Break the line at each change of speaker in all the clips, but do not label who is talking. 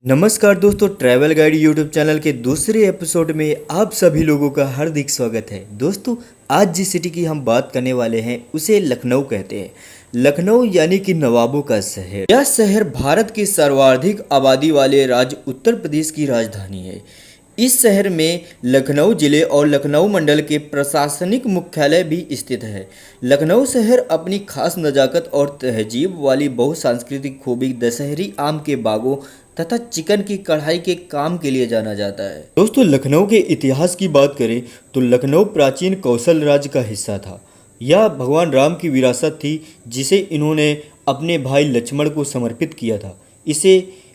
नमस्कार दोस्तों, travel guide YouTube channel के दूसरे एपिसोड में आप सभी लोगों का हार्दिक स्वागत है। दोस्तों, आज जिस सिटी की हम बात करने वाले हैं उसे लखनऊ कहते हैं। लखनऊ यानी कि नवाबों का शहर। यह शहर भारत के सर्वाधिक आबादी वाले राज्य उत्तर प्रदेश की राजधानी है। इस शहर में लखनऊ जिले और लखनऊ मंडल के प्रशासनिक मुख्यालय भी स्थित है। लखनऊ शहर अपनी खास नज़ाकत और तहजीब वाली बहुसांस्कृतिक खूबी, दशहरी आम के बागों तथा चिकन की कढ़ाई के काम के लिए जाना जाता है। दोस्तों, लखनऊ के इतिहास की बात करें तो लखनऊ प्राचीन कौशल राज्य का हिस्सा था। यह भगवान राम की विरासत थी जिसे इन्होंने अपने भाई लक्ष्मण को समर्पित किया था। इसे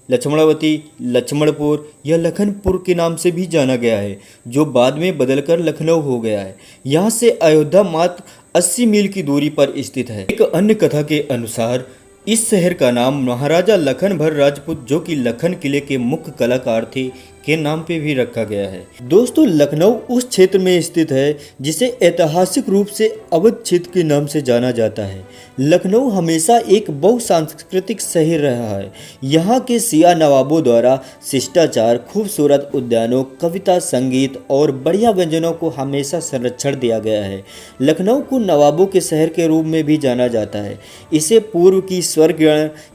लक्ष्मणावती, लक्ष्मणपुर या लखनपुर के नाम से भी जाना गया है, जो बाद में बदलकर लखनऊ हो गया है। यहाँ से अयोध्या मात्र 80 मील की दूरी पर स्थित है। एक अन्य कथा के अनुसार इस शहर का नाम महाराजा लखन भर राजपूत, जो कि लखन किले के मुख्य कलाकार थे, के नाम पे भी रखा गया है। दोस्तों, लखनऊ उस क्षेत्र में स्थित है जिसे ऐतिहासिक रूप से अवध क्षेत्र के नाम से जाना जाता है। लखनऊ हमेशा एक बहुसांस्कृतिक शहर रहा है। यहाँ के सिया नवाबों द्वारा शिष्टाचार, खूबसूरत उद्यानों, कविता, संगीत और बढ़िया व्यंजनों को हमेशा संरक्षण दिया गया है। लखनऊ को नवाबों के शहर के रूप में भी जाना जाता है। इसे पूर्व की स्वर्ग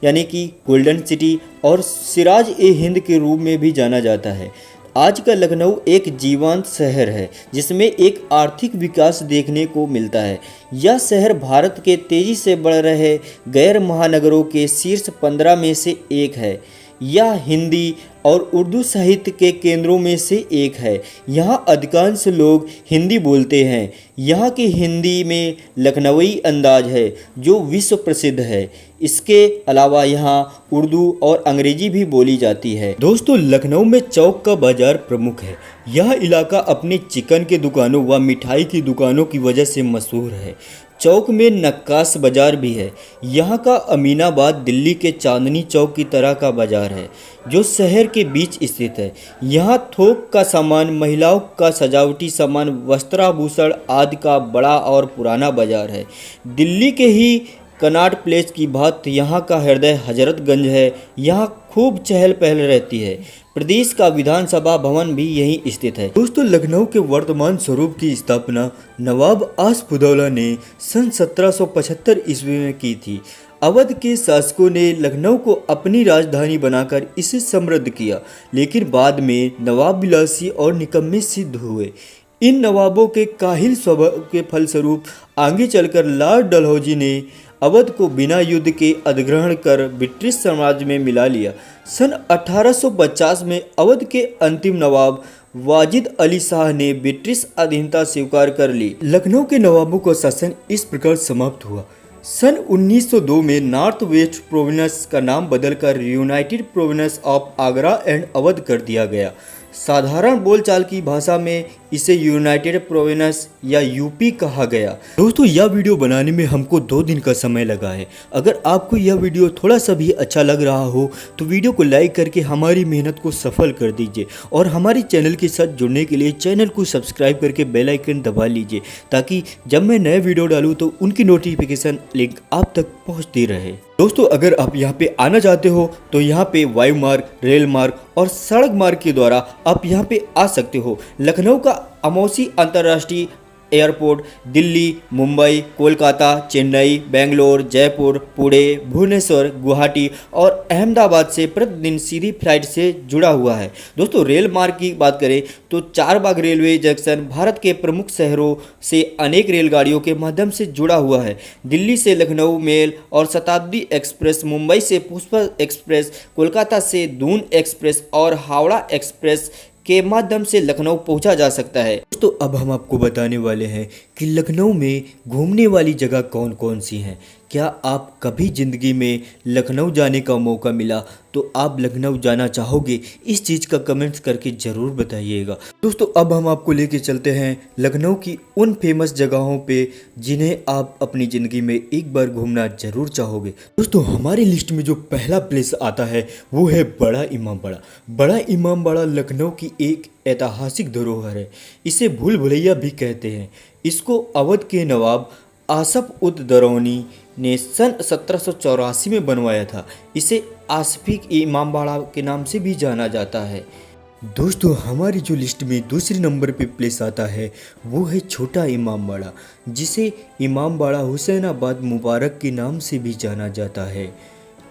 यानी कि गोल्डन सिटी और सिराज ए हिंद के रूप में भी जाना जाता है। आज का लखनऊ एक जीवंत शहर है जिसमें एक आर्थिक विकास देखने को मिलता है। यह शहर भारत के तेजी से बढ़ रहे गैर महानगरों के शीर्ष 15 में से एक है। यह हिंदी और उर्दू साहित्य के केंद्रों में से एक है। यहाँ अधिकांश लोग हिंदी बोलते हैं। यहाँ की हिंदी में लखनवी अंदाज है जो विश्व प्रसिद्ध है। इसके अलावा यहाँ उर्दू और अंग्रेजी भी बोली जाती है। दोस्तों, लखनऊ में चौक का बाजार प्रमुख है। यह इलाका अपने चिकन के दुकानों व मिठाई की दुकानों की वजह से मशहूर है। चौक में नक्काश बाजार भी है। यहाँ का अमीनाबाद दिल्ली के चांदनी चौक की तरह का बाजार है जो शहर के बीच स्थित है। यहाँ थोक का सामान, महिलाओं का सजावटी सामान, वस्त्राभूषण आदि का बड़ा और पुराना बाजार है। दिल्ली के ही कनॉट प्लेस की बात यहाँ का हृदय हजरतगंज है। यहाँ खूब चहल पहल रहती है। प्रदेश का विधानसभा भवन भी यहीं स्थित है। दोस्तों, लखनऊ के वर्तमान स्वरूप की स्थापना नवाब आसफउद्दौला ने सन 1775 ईस्वी में की थी। अवध के शासकों ने लखनऊ को अपनी राजधानी बनाकर इसे समृद्ध किया, लेकिन बाद में नवाब विलासी और निकम्मे सिद्ध हुए। इन नवाबों के काहिल स्वभाव के फलस्वरूप आगे चलकर लॉर्ड डलहौजी ने अवध को बिना युद्ध के अधिग्रहण कर ब्रिटिश साम्राज्य में मिला लिया। सन 1850 में अवध के अंतिम नवाब वाजिद अली शाह ने ब्रिटिश अधीनता स्वीकार कर ली। लखनऊ के नवाबों का शासन इस प्रकार समाप्त हुआ। सन 1902 में नॉर्थ वेस्ट प्रोविंस का नाम बदलकर United province of Agra and Awadh कर दिया गया। साधारण बोलचाल की भाषा में इसे यूनाइटेड प्रोविंस या यूपी कहा गया। दोस्तों, यह वीडियो बनाने में हमको 2 दिन का समय लगा है। अगर आपको यह वीडियो थोड़ा सा भी अच्छा लग रहा हो तो वीडियो को लाइक करके हमारी मेहनत को सफल कर दीजिए और हमारे चैनल के साथ जुड़ने के लिए चैनल को सब्सक्राइब करके बेल आइकन दबा लीजिए, ताकि जब मैं नए वीडियो डालूँ तो उनकी नोटिफिकेशन लिंक आप तक पहुँचती रहे। दोस्तों, अगर आप यहाँ पे आना चाहते हो तो यहाँ पे वायु मार्ग, रेल मार्ग और सड़क मार्ग के द्वारा आप यहाँ पे आ सकते हो। लखनऊ का अमौसी अंतर्राष्ट्रीय एयरपोर्ट दिल्ली, मुंबई, कोलकाता, चेन्नई, बेंगलोर, जयपुर, पुणे, भुवनेश्वर, गुवाहाटी और अहमदाबाद से प्रतिदिन सीधी फ्लाइट से जुड़ा हुआ है। दोस्तों, रेल मार्ग की बात करें तो चारबाग रेलवे जंक्शन भारत के प्रमुख शहरों से अनेक रेलगाड़ियों के माध्यम से जुड़ा हुआ है। दिल्ली से लखनऊ मेल और शताब्दी एक्सप्रेस, मुंबई से पुष्पा एक्सप्रेस, कोलकाता से दून एक्सप्रेस और हावड़ा एक्सप्रेस के माध्यम से लखनऊ पहुंचा जा सकता है। दोस्तों, अब हम आपको बताने वाले हैं कि लखनऊ में घूमने वाली जगह कौन कौन सी हैं। क्या आप कभी ज़िंदगी में लखनऊ जाने का मौका मिला तो आप लखनऊ जाना चाहोगे? इस चीज़ का कमेंट्स करके ज़रूर बताइएगा। दोस्तों, अब हम आपको लेके चलते हैं लखनऊ की उन फेमस जगहों पे जिन्हें आप अपनी ज़िंदगी में एक बार घूमना ज़रूर चाहोगे। दोस्तों, हमारी लिस्ट में जो पहला प्लेस आता है वो है बड़ा इमाम बाड़ा। बड़ा इमाम बाड़ा लखनऊ की एक ऐतिहासिक धरोहर है। इसे भूल भुलैया भी कहते हैं। इसको अवध के नवाब आसफ उद दरौनी ने सन 1784 में बनवाया था। इसे आसफिक इमामबाड़ा के नाम से भी जाना जाता है। दोस्तों, हमारी जो लिस्ट में दूसरे नंबर पे प्लेस आता है वो है छोटा इमामबाड़ा, जिसे इमामबाड़ा हुसैनाबाद मुबारक के नाम से भी जाना जाता है।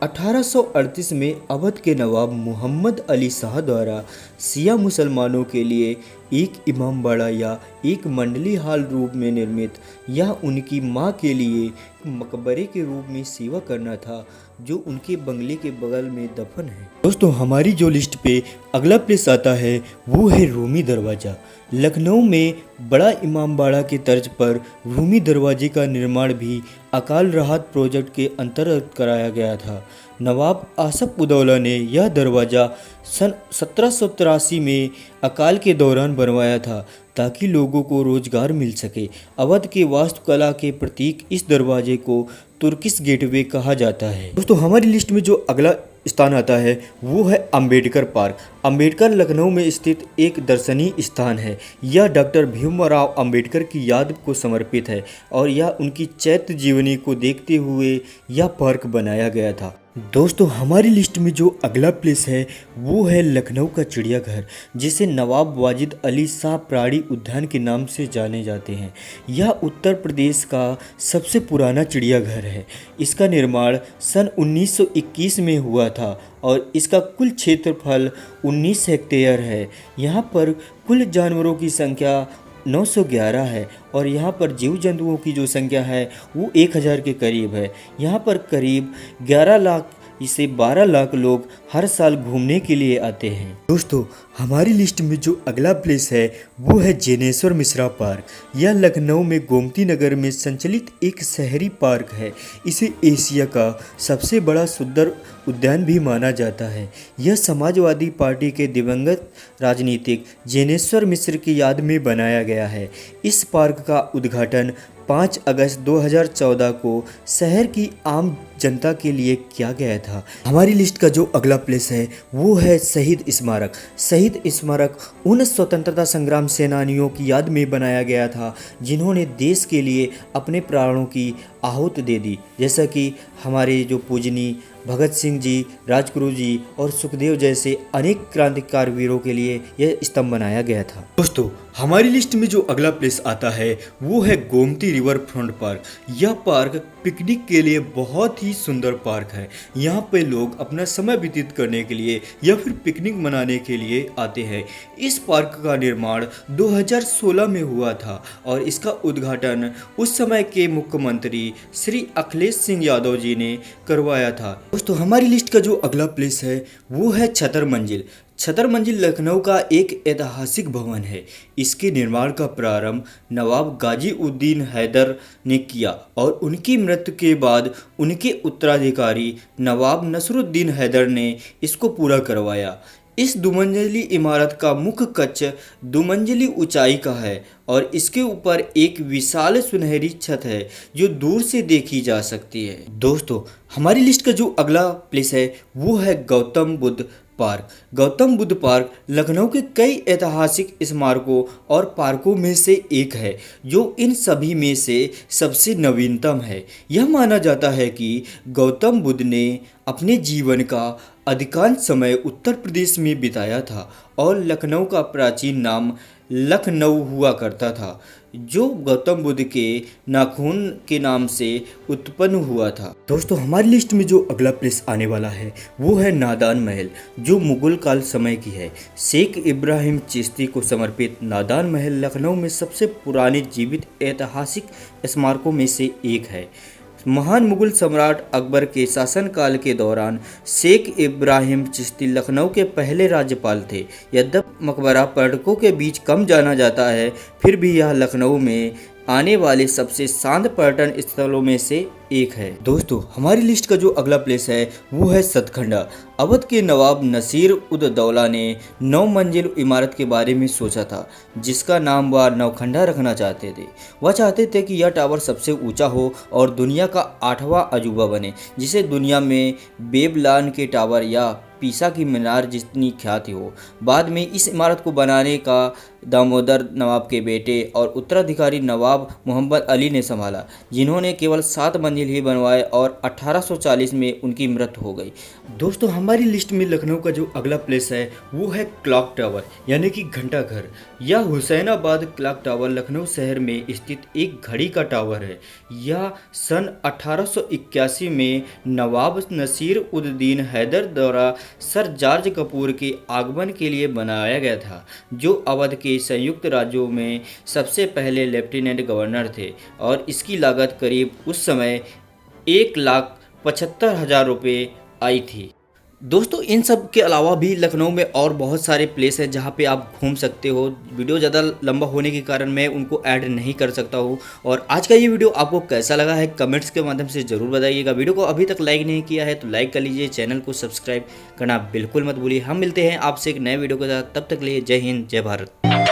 1838 में अवध के नवाब मोहम्मद अली शाह द्वारा शिया मुसलमानों के लिए एक इमामबाड़ा या एक मंडली हाल रूप में निर्मित या उनकी मां के लिए मकबरे के रूप में सेवा करना था, जो उनके बंगले के बगल में दफन है। दोस्तों, हमारी जो लिस्ट पे अगला प्लेस आता है वो है रूमी दरवाज़ा। लखनऊ में बड़ा इमामबाड़ा के तर्ज पर रूमी दरवाजे का निर्माण भी अकाल राहत प्रोजेक्ट के अंतर्गत कराया गया था। नवाब आसफ उदौला ने यह दरवाज़ा सन 1783 में अकाल के दौरान बनवाया था ताकि लोगों को रोजगार मिल सके। अवध के वास्तुकला के प्रतीक इस दरवाजे को तुर्किश गेटवे कहा जाता है। दोस्तों, हमारी लिस्ट में जो अगला स्थान आता है वो है अंबेडकर पार्क। अंबेडकर लखनऊ में स्थित एक दर्शनीय स्थान है। यह डॉक्टर भीमराव अंबेडकर की याद को समर्पित है और यह उनकी चैत्य जीवनी को देखते हुए यह पार्क बनाया गया था। दोस्तों, हमारी लिस्ट में जो अगला प्लेस है वो है लखनऊ का चिड़ियाघर, जिसे नवाब वाजिद अली शाह प्राणी उद्यान के नाम से जाने जाते हैं। यह उत्तर प्रदेश का सबसे पुराना चिड़ियाघर है। इसका निर्माण सन 1921 में हुआ था और इसका कुल क्षेत्रफल 19 हेक्टेयर है। यहाँ पर कुल जानवरों की संख्या 911 है और यहाँ पर जीव जंतुओं की जो संख्या है वो 1000 के करीब है। यहाँ पर करीब 11 लाख से 12 लाख लोग हर साल घूमने के लिए आते हैं। दोस्तों, हमारी लिस्ट में जो अगला प्लेस है वो है जैनेश्वर मिश्रा पार्क। यह लखनऊ में गोमती नगर में संचालित एक शहरी पार्क है। इसे एशिया का सबसे बड़ा सुंदर उद्यान भी माना जाता है। यह समाजवादी पार्टी के दिवंगत राजनीतिक जैनेश्वर मिश्र की याद में बनाया गया है। इस पार्क का उद्घाटन 5 अगस्त 2014 को शहर की आम जनता के लिए किया गया था। हमारी लिस्ट का जो अगला प्लेस है वो है शहीद स्मारक। शहीद स्मारक उन स्वतंत्रता संग्राम सेनानियों की याद में बनाया गया था जिन्होंने देश के लिए अपने प्राणों की आहुति दे दी, जैसा कि हमारे जो पूजनीय भगत सिंह जी, राजगुरु जी और सुखदेव जैसे अनेक क्रांतिकारी वीरों के लिए यह स्तंभ बनाया गया था। दोस्तों, हमारी लिस्ट में जो अगला प्लेस आता है वो है गोमती रिवर फ्रंट पार्क। यह पार्क पिकनिक के लिए बहुत ही सुंदर पार्क है। यहाँ पे लोग अपना समय व्यतीत करने के लिए या फिर पिकनिक मनाने के लिए आते हैं। इस पार्क का निर्माण 2016 में हुआ था और इसका उद्घाटन उस समय के मुख्यमंत्री श्री अखिलेश सिंह यादव जी ने करवाया था। दोस्तों, हमारी लिस्ट का जो अगला प्लेस है वो है छतर मंजिल। छतर मंजिल लखनऊ का एक ऐतिहासिक भवन है। इसके निर्माण का प्रारंभ नवाब गाजी उद्दीन हैदर ने किया और उनकी मृत्यु के बाद उनके उत्तराधिकारी नवाब नसरुद्दीन हैदर ने इसको पूरा करवाया। इस दुमंजिली इमारत का मुख्य कक्ष 2 मंजिली ऊंचाई का है और इसके ऊपर एक विशाल सुनहरी छत है जो दूर से देखी जा सकती है। दोस्तों, हमारी लिस्ट का जो अगला प्लेस है वो है गौतम बुद्ध पार्क। गौतम बुद्ध पार्क लखनऊ के कई ऐतिहासिक स्मारकों और पार्कों में से एक है जो इन सभी में से सबसे नवीनतम है। यह माना जाता है कि गौतम बुद्ध ने अपने जीवन का अधिकांश समय उत्तर प्रदेश में बिताया था और लखनऊ का प्राचीन नाम लखनऊ हुआ करता था, जो गौतम बुद्ध के नाखून के नाम से उत्पन्न हुआ था। दोस्तों, हमारी लिस्ट में जो अगला प्लेस आने वाला है वो है नादान महल, जो मुगल काल समय की है। शेख इब्राहिम चिश्ती को समर्पित नादान महल लखनऊ में सबसे पुराने जीवित ऐतिहासिक स्मारकों में से एक है। महान मुगल सम्राट अकबर के शासनकाल के दौरान शेख इब्राहिम चिश्ती लखनऊ के पहले राज्यपाल थे। यद्यपि मकबरा पर्यटकों के बीच कम जाना जाता है, फिर भी यह लखनऊ में आने वाले सबसे शांत पर्यटन स्थलों में से एक है। दोस्तों, हमारी लिस्ट का जो अगला प्लेस है वो है सतखंडा। अवध के नवाब नसीर उद दौला ने 9 मंजिल इमारत के बारे में सोचा था, जिसका नाम वह नौखंडा रखना चाहते थे। वह चाहते थे कि यह टावर सबसे ऊंचा हो और दुनिया का 8वां अजूबा बने, जिसे दुनिया में बेबलान के टावर या पीसा की मीनार जितनी ख्याति हो। बाद में इस इमारत को बनाने का दामोदर नवाब के बेटे और उत्तराधिकारी नवाब मोहम्मद अली ने संभाला, जिन्होंने केवल 7 मंजिल मंजिल ही बनवाए और 1840 में उनकी मृत्यु हो गई। दोस्तों हमारी लिस्ट में लखनऊ का जो अगला प्लेस है वो है क्लॉक टावर यानी कि घंटा घर। यह हुसैनाबाद क्लॉक टावर लखनऊ शहर में स्थित एक घड़ी का टावर है। यह सन 1881 में नवाब नसीर उद्दीन हैदर द्वारा सर जॉर्ज कपूर के आगमन के लिए बनाया गया था, जो अवध के संयुक्त राज्यों में सबसे पहले लेफ्टिनेंट गवर्नर थे और इसकी लागत करीब उस समय 1,75,000 रुपये आई थी। दोस्तों इन सब के अलावा भी लखनऊ में और बहुत सारे प्लेस हैं जहाँ पे आप घूम सकते हो। वीडियो ज़्यादा लंबा होने के कारण मैं उनको ऐड नहीं कर सकता हूँ। और आज का ये वीडियो आपको कैसा लगा है कमेंट्स के माध्यम से ज़रूर बताइएगा। वीडियो को अभी तक लाइक नहीं किया है तो लाइक कर लीजिए, चैनल को सब्सक्राइब करना बिल्कुल मत भूलिए। हम मिलते हैं आपसे एक नए वीडियो के साथ, तब तक के लिए जय हिंद जय भारत।